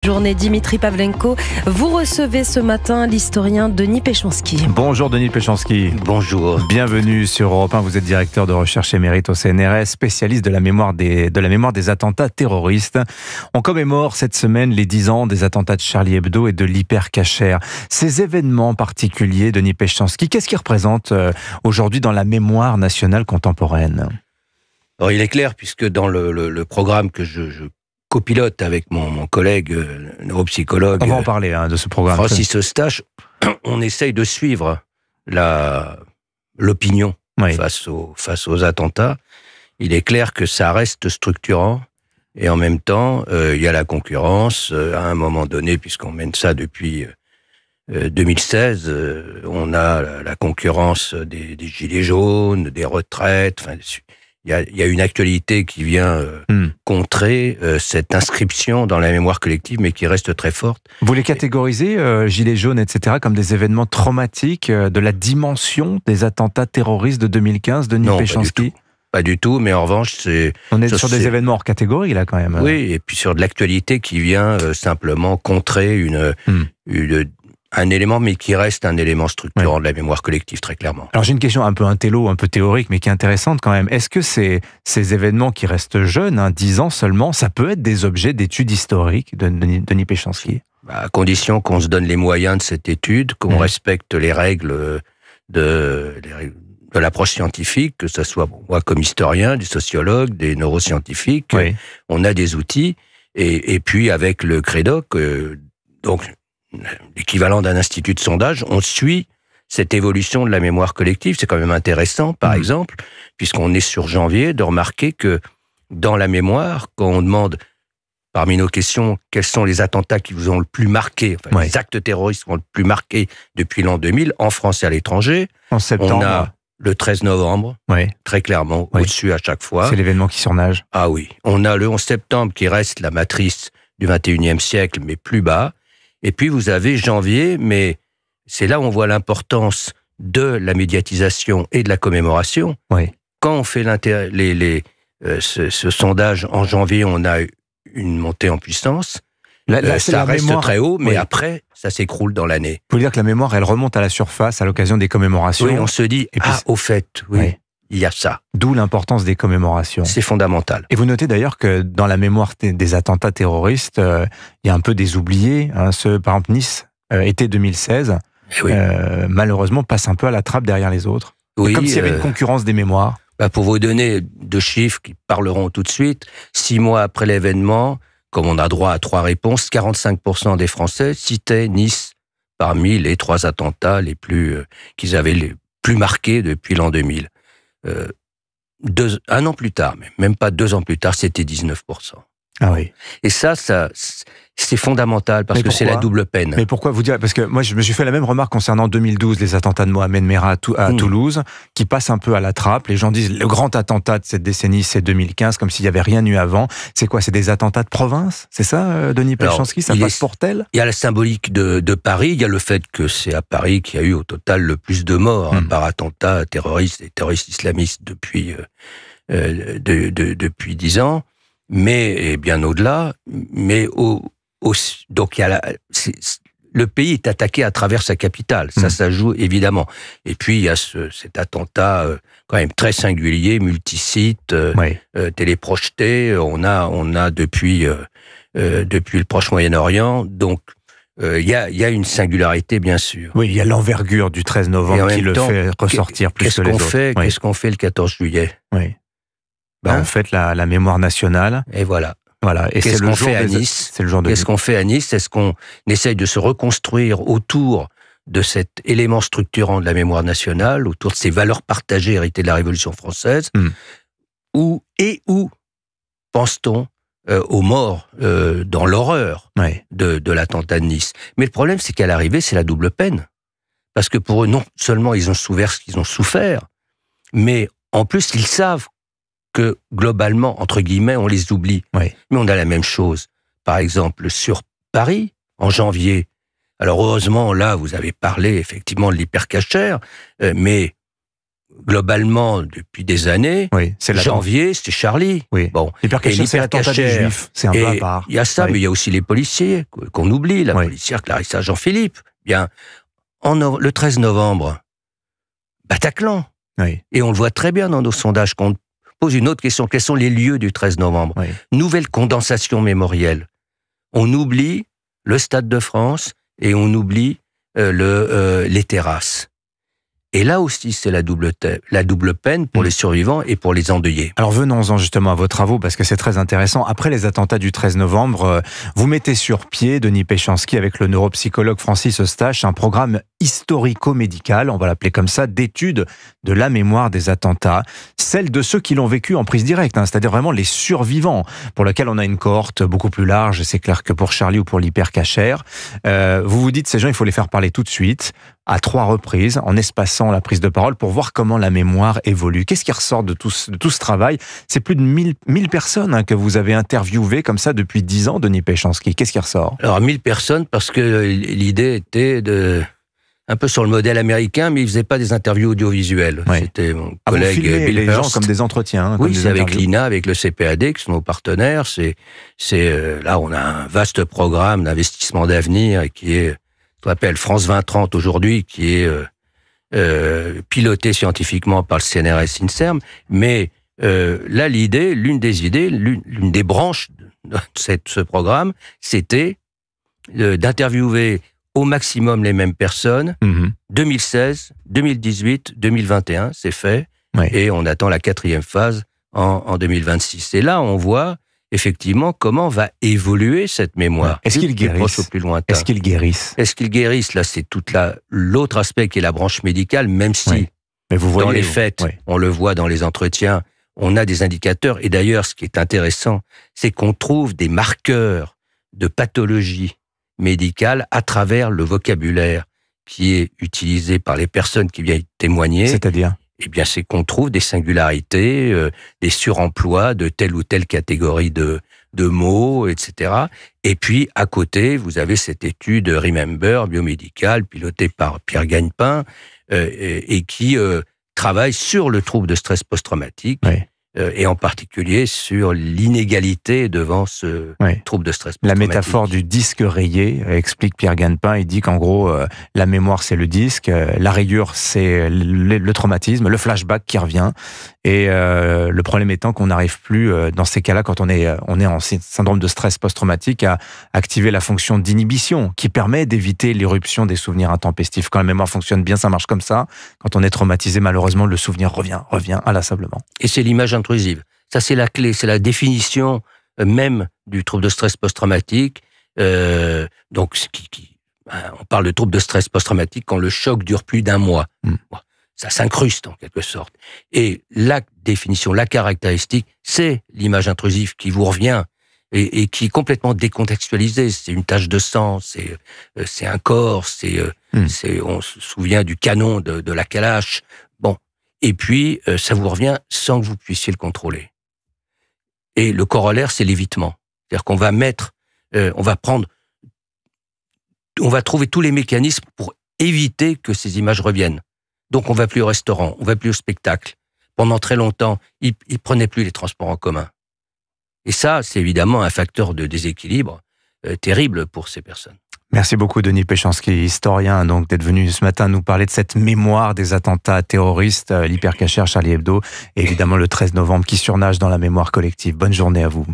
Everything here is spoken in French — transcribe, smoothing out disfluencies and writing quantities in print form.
Journée Dimitri Pavlenko. Vous recevez ce matin l'historien Denis Péchanski. Bonjour Denis Péchanski. Bonjour. Bienvenue sur Europe 1. Vous êtes directeur de recherche émérite au CNRS, spécialiste de la mémoire des attentats terroristes. On commémore cette semaine les 10 ans des attentats de Charlie Hebdo et de l'Hyper Cacher. Ces événements particuliers, Denis Péchanski, qu'est-ce qu'ils représentent aujourd'hui dans la mémoire nationale contemporaine ? Alors il est clair, puisque dans le programme que je copilote avec mon collègue neuropsychologue, on va en parler de ce programme. Francis Eustache, on essaye de suivre l'opinion face aux attentats. Il est clair que ça reste structurant, et en même temps, il y a la concurrence. À un moment donné, puisqu'on mène ça depuis 2016, on a la concurrence des gilets jaunes, des retraites. Enfin, il y a une actualité qui vient contrer cette inscription dans la mémoire collective, mais qui reste très forte. Vous les catégorisez, gilets jaunes, etc., comme des événements traumatiques de la dimension des attentats terroristes de 2015, Denis Péchanski ? Pas du tout, mais en revanche, on est sur des événements hors catégorie, là, quand même. Oui, et puis sur de l'actualité qui vient simplement contrer un élément, mais qui reste un élément structurant de la mémoire collective, très clairement. Alors j'ai une question un peu intello, un peu théorique, mais qui est intéressante quand même. Est-ce que ces événements qui restent jeunes, 10 ans seulement, ça peut être des objets d'études historiques, Denis Péchanski ? À condition qu'on se donne les moyens de cette étude, qu'on respecte les règles de l'approche scientifique, que ce soit moi comme historien, des sociologues, des neuroscientifiques, on a des outils, et puis avec le CREDOC, donc l'équivalent d'un institut de sondage, on suit cette évolution de la mémoire collective. C'est quand même intéressant, par exemple, puisqu'on est sur janvier, de remarquer que dans la mémoire, quand on demande, parmi nos questions, quels sont les attentats qui vous ont le plus marqué, les actes terroristes qui ont le plus marqué depuis l'an 2000, en France et à l'étranger, en septembre, on a le 13 novembre, très clairement, au-dessus à chaque fois. C'est l'événement qui surnage. Ah oui. On a le 11 septembre qui reste la matrice du 21e siècle, mais plus bas. Et puis vous avez janvier, mais c'est là où on voit l'importance de la médiatisation et de la commémoration. Quand on fait ce sondage en janvier, on a une montée en puissance. Ça reste très haut, mais après, ça s'écroule dans l'année. Vous voulez dire que la mémoire, elle remonte à la surface à l'occasion des commémorations. Oui, on se dit, au fait, il y a ça. D'où l'importance des commémorations. C'est fondamental. Et vous notez d'ailleurs que dans la mémoire des attentats terroristes, il y a un peu des oubliés. Par exemple, Nice, été 2016, malheureusement, passe un peu à la trappe derrière les autres. Comme s'il y avait une concurrence des mémoires. Pour vous donner 2 chiffres qui parleront tout de suite, 6 mois après l'événement, comme on a droit à 3 réponses, 45% des Français citaient Nice parmi les 3 attentats qu'ils avaient les plus marqués depuis l'an 2000. Un an plus tard, même pas 2 ans plus tard, c'était 19%. Ah oui. Et ça c'est fondamental parce que c'est la double peine. Mais pourquoi vous dire ? Parce que moi, je me suis fait la même remarque concernant 2012, les attentats de Mohamed Merah à Toulouse, qui passent un peu à la trappe. Les gens disent le grand attentat de cette décennie, c'est 2015, comme s'il n'y avait rien eu avant. C'est quoi ? C'est des attentats de province ? C'est ça, Denis Péchanski ? Ça passe pour tel ? Il y a la symbolique de Paris. Il y a le fait que c'est à Paris qu'il y a eu au total le plus de morts par attentat terroriste et terroristes islamistes depuis 10 ans. Mais bien au-delà, donc le pays est attaqué à travers sa capitale, ça joue évidemment. Et puis il y a cet attentat quand même très singulier, multisite, téléprojeté. On a depuis le Proche Moyen-Orient, donc il y a une singularité bien sûr. Oui, il y a l'envergure du 13 novembre qui le fait ressortir plus que les autres. Qu'est-ce qu'on fait le 14 juillet ? On fête la mémoire nationale. Et voilà. Et qu'est-ce qu'on fait à Nice ? Qu'est-ce qu'on fait à Nice ? Est-ce qu'on essaye de se reconstruire autour de cet élément structurant de la mémoire nationale, autour de ces valeurs partagées héritées de la Révolution française, ou pense-t-on aux morts dans l'horreur de l'attentat de Nice ? Mais le problème, c'est qu'à l'arrivée, c'est la double peine. Parce que pour eux, non seulement ils ont souffert ce qu'ils ont souffert, mais en plus, ils savent que globalement, entre guillemets, on les oublie. Mais on a la même chose. Par exemple, sur Paris, en janvier. Alors heureusement, là, vous avez parlé effectivement de l'Hyper Cacher, mais globalement, depuis des années, Oui, c'est janvier, c'était Charlie. Oui. Bon. L'hypercachère, c'est l'attentat des Juifs. C'est un peu à part. Il y a ça, Oui. mais il y a aussi les policiers qu'on oublie. La policière Clarissa Jean-Philippe. Bien, le 13 novembre, Bataclan. Oui. Et on le voit très bien dans nos sondages qu'on pose une autre question. Quels sont les lieux du 13 novembre? Oui. Nouvelle condensation mémorielle. On oublie le Stade de France et on oublie les terrasses. Et là aussi, c'est la double peine pour les survivants et pour les endeuillés. Alors venons-en justement à vos travaux, parce que c'est très intéressant. Après les attentats du 13 novembre, vous mettez sur pied, Denis Péchanski, avec le neuropsychologue Francis Eustache, un programme historico-médical, on va l'appeler comme ça, d'études de la mémoire des attentats, celle de ceux qui l'ont vécu en prise directe, c'est-à-dire vraiment les survivants, pour lesquels on a une cohorte beaucoup plus large, c'est clair que pour Charlie ou pour l'hypercachère. Vous vous dites, ces gens, il faut les faire parler tout de suite, à 3 reprises, en espaçant la prise de parole pour voir comment la mémoire évolue. Qu'est-ce qui ressort de tout ce travail? C'est plus de 1000 personnes que vous avez interviewées comme ça depuis 10 ans, Denis Péchanski. Qu'est-ce qui ressort? Alors 1000 personnes, parce que l'idée était un peu sur le modèle américain, mais ils faisaient pas des interviews audiovisuelles. Oui. C'était mon collègue Bill Bill les Hurst. gens comme des entretiens. Oui, c'est avec l'INA, avec le CPAD, qui sont nos partenaires. Là, on a un vaste programme d'investissement d'avenir qui est ce qu'on appelle France 2030 aujourd'hui, qui est piloté scientifiquement par le CNRS INSERM. Mais là, l'une des branches de ce programme, c'était d'interviewer au maximum les mêmes personnes. 2016, 2018, 2021, c'est fait. Oui. Et on attend la 4e phase en 2026. Et là, on voit effectivement comment va évoluer cette mémoire. Est-ce qu'ils guérissent? Plus lointain. Est-ce qu'ils guérissent? Est-ce qu'ils guérissent? Là, c'est l'autre aspect qui est la branche médicale, même si Mais vous voyez, dans les faits, on le voit dans les entretiens, on a des indicateurs. Et d'ailleurs, ce qui est intéressant, c'est qu'on trouve des marqueurs de pathologie médicale à travers le vocabulaire qui est utilisé par les personnes qui viennent témoigner. C'est-à-dire? Eh bien, c'est qu'on trouve des singularités, des suremplois de telle ou telle catégorie de mots, etc. Et puis, à côté, vous avez cette étude Remember, biomédicale, pilotée par Pierre Gagnepin, et qui travaille sur le trouble de stress post-traumatique, et en particulier sur l'inégalité devant ce trouble de stress post-traumatique. La métaphore du disque rayé, explique Pierre Gagnepin. Il dit qu'en gros, la mémoire, c'est le disque, la rayure, c'est le traumatisme, le flashback qui revient. Et le problème étant qu'on n'arrive plus, dans ces cas-là, quand on est en syndrome de stress post-traumatique, à activer la fonction d'inhibition qui permet d'éviter l'irruption des souvenirs intempestifs. Quand la mémoire fonctionne bien, ça marche comme ça. Quand on est traumatisé, malheureusement, le souvenir revient inlassablement. Et c'est l'image intrusive. Ça, c'est la clé, c'est la définition même du trouble de stress post-traumatique. Donc, on parle de trouble de stress post-traumatique quand le choc dure plus d'1 mois. Ça s'incruste en quelque sorte. Et la définition, la caractéristique, c'est l'image intrusive qui vous revient et qui est complètement décontextualisée. C'est une tache de sang, c'est un corps, on se souvient du canon de la Kalash. Bon, et puis ça vous revient sans que vous puissiez le contrôler. Et le corollaire, c'est l'évitement. C'est-à-dire qu'on va on va trouver tous les mécanismes pour éviter que ces images reviennent. Donc, on va plus au restaurant, on va plus au spectacle. Pendant très longtemps, ils prenaient plus les transports en commun. Et ça, c'est évidemment un facteur de déséquilibre terrible pour ces personnes. Merci beaucoup, Denis Péchanski, historien, donc, d'être venu ce matin nous parler de cette mémoire des attentats terroristes, l'hypercachère, Charlie Hebdo, et évidemment le 13 novembre qui surnage dans la mémoire collective. Bonne journée à vous.